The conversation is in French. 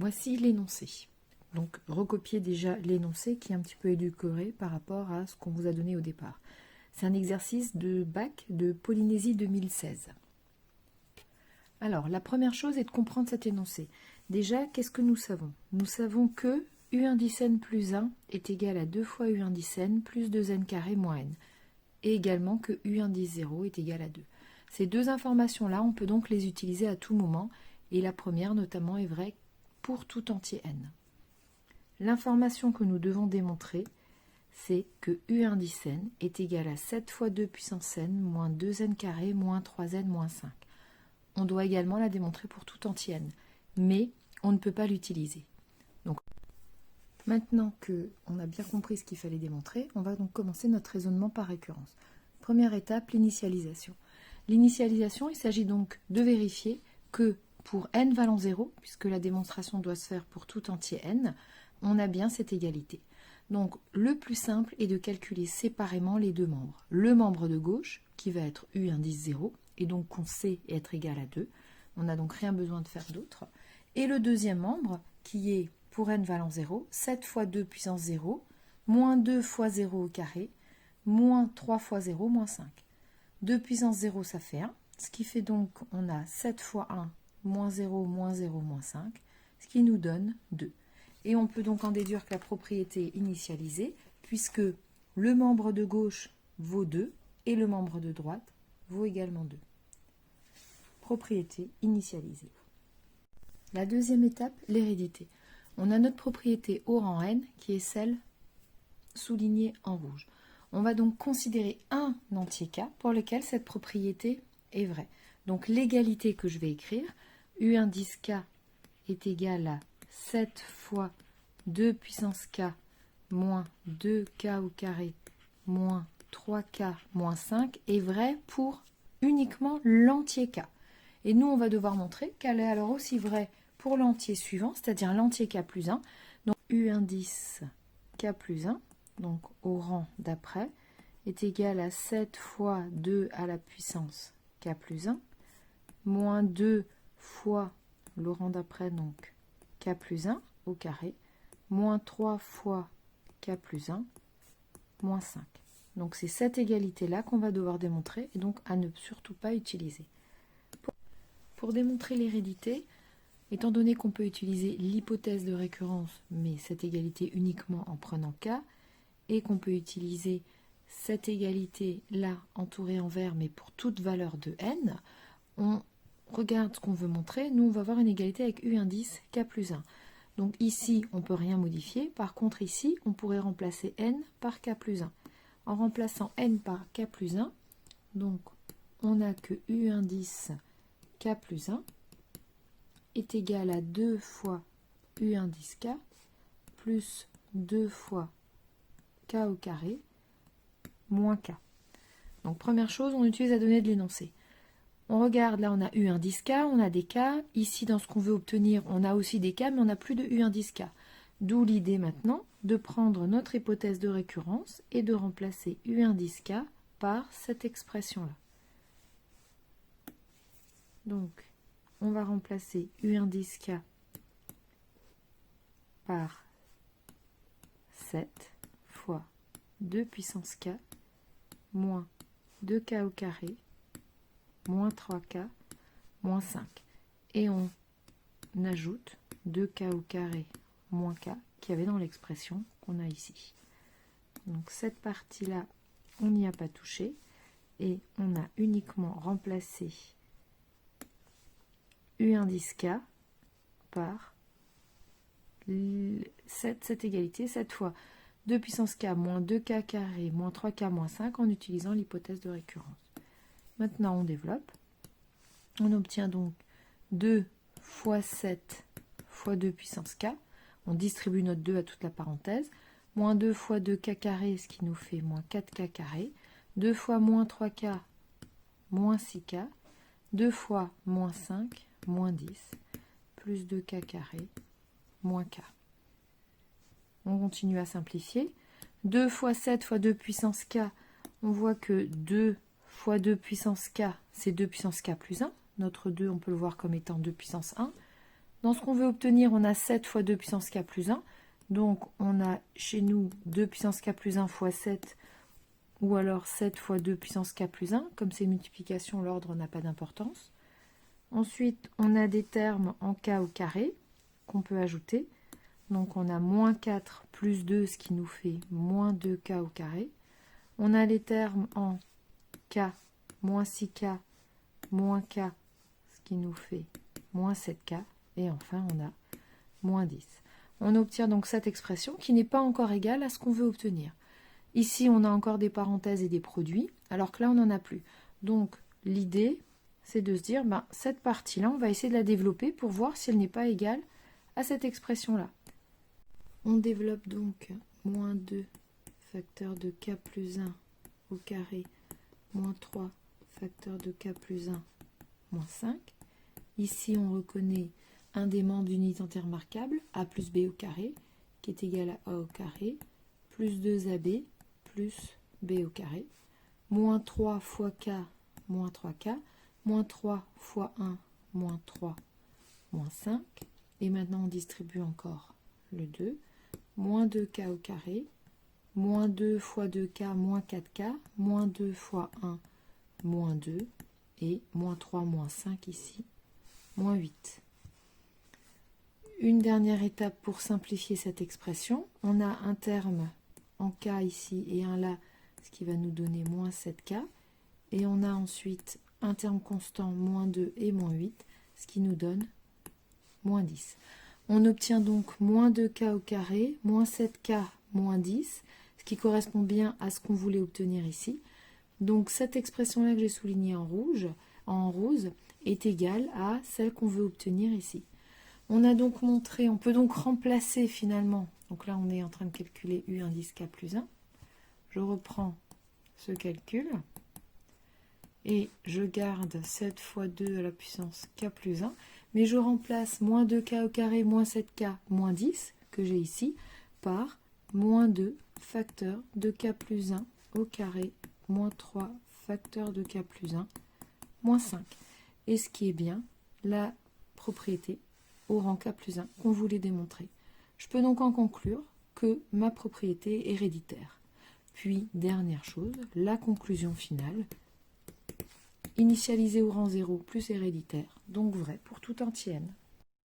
Voici l'énoncé. Donc recopiez déjà l'énoncé qui est un petit peu édulcoré par rapport à ce qu'on vous a donné au départ. C'est un exercice de bac de Polynésie 2016. Alors, la première chose est de comprendre cet énoncé. Déjà, qu'est-ce que nous savons? Nous savons que U indice n plus 1 est égal à 2 fois U indice n plus 2n carré moins n. Et également que U indice 0 est égal à 2. Ces deux informations-là, on peut donc les utiliser à tout moment. Et la première, notamment, est vraie pour tout entier n. L'information que nous devons démontrer, c'est que U indice n est égal à 7 fois 2 puissance n moins 2n carré moins 3n moins 5. On doit également la démontrer pour tout entier n, mais on ne peut pas l'utiliser. Donc, maintenant qu'on a bien compris ce qu'il fallait démontrer, on va donc commencer notre raisonnement par récurrence. Première étape, l'initialisation. L'initialisation, il s'agit donc de vérifier que pour n valant 0, puisque la démonstration doit se faire pour tout entier n, on a bien cette égalité. Donc, le plus simple est de calculer séparément les deux membres. Le membre de gauche, qui va être U indice 0, et donc qu'on sait être égal à 2. On n'a donc rien besoin de faire d'autre. Et le deuxième membre, qui est, pour n valant 0, 7 fois 2 puissance 0, moins 2 fois 0 au carré, moins 3 fois 0, moins 5. 2 puissance 0, ça fait 1, ce qui fait donc, on a 7 fois 1, moins 0, moins 0, moins 5, ce qui nous donne 2. Et on peut donc en déduire que la propriété est initialisée, puisque le membre de gauche vaut 2, et le membre de droite vaut également 2. Propriété initialisée. La deuxième étape, l'hérédité. On a notre propriété au rang n, qui est celle soulignée en rouge. On va donc considérer un entier k pour lequel cette propriété est vraie. Donc l'égalité que je vais écrire, U indice k est égal à 7 fois 2 puissance k moins 2k au carré moins 3k moins 5 est vraie pour uniquement l'entier k. Et nous, on va devoir montrer qu'elle est alors aussi vraie pour l'entier suivant, c'est-à-dire l'entier k plus 1. Donc U indice k plus 1, donc au rang d'après, est égal à 7 fois 2 à la puissance k plus 1, moins 2 fois le rang d'après, donc k plus 1 au carré, moins 3 fois k plus 1, moins 5. Donc c'est cette égalité-là qu'on va devoir démontrer et donc à ne surtout pas utiliser. Pour démontrer l'hérédité, étant donné qu'on peut utiliser l'hypothèse de récurrence, mais cette égalité uniquement en prenant k, et qu'on peut utiliser cette égalité-là entourée en vert, mais pour toute valeur de n, on regarde ce qu'on veut montrer. Nous, on va avoir une égalité avec U indice k plus 1. Donc ici, on ne peut rien modifier. Par contre, ici, on pourrait remplacer n par k plus 1. En remplaçant n par k plus 1, donc on n'a que U indice k plus 1 est égal à 2 fois U indice k plus 2 fois k au carré moins k. Donc première chose, on utilise la donnée de l'énoncé. On regarde, là on a U indice k, on a des k. Ici, dans ce qu'on veut obtenir, on a aussi des k, mais on n'a plus de U indice k. D'où l'idée maintenant de prendre notre hypothèse de récurrence et de remplacer U indice k par cette expression-là. Donc, on va remplacer U indice k par 7 fois 2 puissance k moins 2k au carré moins 3k moins 5. Et on ajoute 2k au carré moins k qu'il y avait dans l'expression qu'on a ici. Donc cette partie-là, on n'y a pas touché et on a uniquement remplacé U indice k par cette égalité, cette fois 2 puissance k moins 2k carré moins 3k moins 5 en utilisant l'hypothèse de récurrence. Maintenant, on développe. On obtient donc 2 fois 7 fois 2 puissance k. On distribue notre 2 à toute la parenthèse. Moins 2 fois 2k carré, ce qui nous fait moins 4k carré. 2 fois moins 3k, moins 6k. 2 fois moins 5, moins 10. Plus 2k carré, moins k. On continue à simplifier. 2 fois 7 fois 2 puissance k, on voit que 2 fois 2 puissance k, c'est 2 puissance k plus 1. Notre 2, on peut le voir comme étant 2 puissance 1. Dans ce qu'on veut obtenir, on a 7 fois 2 puissance k plus 1. Donc, on a chez nous 2 puissance k plus 1 fois 7, ou alors 7 fois 2 puissance k plus 1. Comme c'est une multiplication, l'ordre n'a pas d'importance. Ensuite, on a des termes en k au carré qu'on peut ajouter. Donc, on a moins 4 plus 2, ce qui nous fait moins 2k au carré. On a les termes en k, moins 6k, moins k, ce qui nous fait moins 7k. Et enfin, on a moins 10. On obtient donc cette expression qui n'est pas encore égale à ce qu'on veut obtenir. Ici, on a encore des parenthèses et des produits, alors que là, on n'en a plus. Donc, l'idée, c'est de se dire, cette partie-là, on va essayer de la développer pour voir si elle n'est pas égale à cette expression-là. On développe donc moins 2 facteur de k plus 1 au carré, moins 3 facteur de k plus 1, moins 5. Ici, on reconnaît un des membres d'unité entière remarquable, a plus b au carré, qui est égal à a au carré, plus 2ab, plus b au carré, moins 3 fois k, moins 3k, moins 3 fois 1, moins 3, moins 5. Et maintenant, on distribue encore le 2. Moins 2k au carré, moins 2 fois 2k, moins 4k, moins 2 fois 1, moins 2, et moins 3, moins 5 ici, moins 8. Une dernière étape pour simplifier cette expression. On a un terme en k ici et un là, ce qui va nous donner moins 7k. Et on a ensuite un terme constant, moins 2 et moins 8, ce qui nous donne moins 10. On obtient donc moins 2k au carré, moins 7k, moins 10, ce qui correspond bien à ce qu'on voulait obtenir ici. Donc cette expression-là que j'ai soulignée en rose, est égale à celle qu'on veut obtenir ici. On a donc montré, on peut donc remplacer finalement, donc là on est en train de calculer u indice k plus 1. Je reprends ce calcul et je garde 7 fois 2 à la puissance k plus 1. Mais je remplace moins 2k au carré, moins 7k, moins 10, que j'ai ici, par moins 2 facteur de k plus 1 au carré, moins 3 facteur de k plus 1, moins 5. Et ce qui est bien, la propriété au rang k plus 1 qu'on voulait démontrer. Je peux donc en conclure que ma propriété est héréditaire. Puis, dernière chose, la conclusion finale. Initialisé au rang 0 plus héréditaire, donc vrai pour tout entier n.